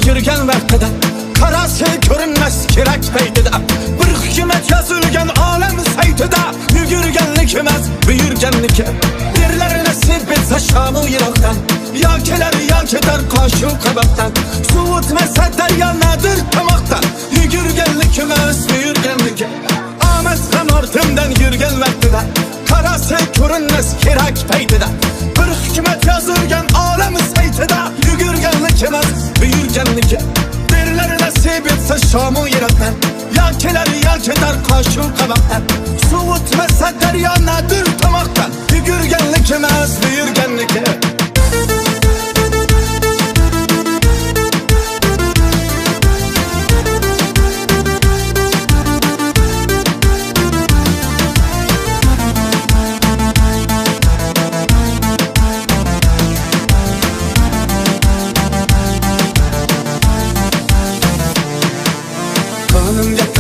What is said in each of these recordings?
Yürgen vaqtida qarasi ko'rinmas kerak paytida bir hukmat yozilgan olam saytida yugurganlik emas buyurganlik derlar nasib etsa shamu yiroqdan yo kelar yo ketar qoshu qaboqdan suv o'tmasa daryonadir tomoqdan yugurganlik emas buyurganlik omad ham ortimdan yurgan vaqtida qarasi ko'rinmas kerak paytida bir hukmat yozilgan olam saytida yugurganlik emas buyurganlik derler nasib etsa shamu yiroqdan yo kelar yo ketar qoshu qaboqdan suv o'tmasa daryonadir tomoqdan yugurganlik emas buyurganlik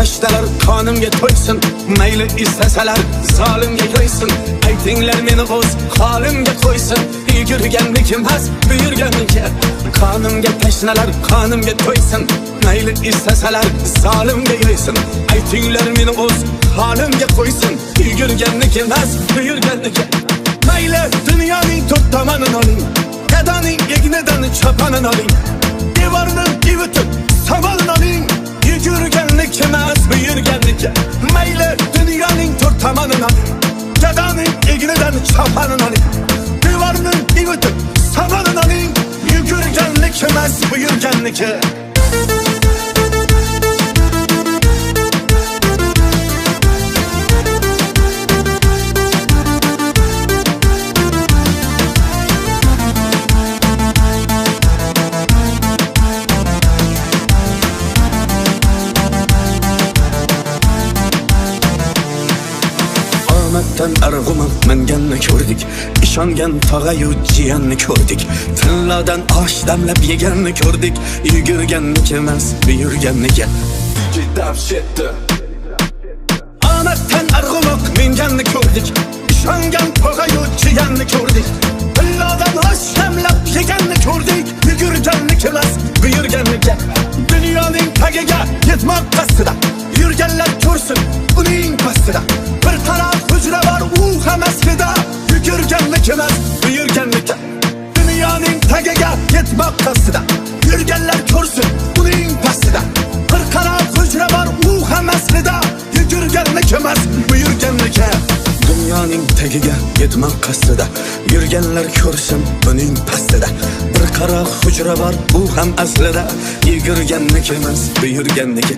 Taşlar kanımga to'ysin mayli istasalar zolimga qo'ysin aytinglar meni o'z holimga qo'ysin yugurganlik emas buyurganlik qonimga tashnalar qonimga to'ysin mayli istasalar zolimga qo'ysin aytinglar meni o'z holimga qo'ysin yugurganlik emas buyurganlik mayli dunyoning to'rt tomonini oling gadoning egnidan choponini oling devorni ivitib savolini oling yugurganlik emas buyurganlik mayli dunyoning to'rt tomonini oling gadoning egnidan choponini oling devorni ivitib savolini oling yugurganlik emas buyurganlik Arg'umib minganni ko'rdik, ishongan tog'ayu jiyanni ko'rdik, tillardan osh damlab yeganni ko'rdik, yugurganlik emas buyurganlik omaddan arg'umib minganni ko'rdik, ishongan tog'ayu jiyanni ko'rdik, tillardan osh damlab yeganni ko'rdik, yugurganlik emas buyurganlik dunyoning tagiga yetmoq qasdida yurganlar ko'rsin uning pastida bir taraf hujra bor u ham aslida yugurganlik emas buyurganlik dunyoning tagiga yetmoq qasdida yurganlar ko'rsin uning pastida bir qarab hujra bor u ham aslida yugurganlik emas buyurganlik dunyoning tagiga yetmoq qasdida yurganlar ko'rsin uning pastida bir qarab hujra bor u ham aslida yugurganlik emas buyurganlik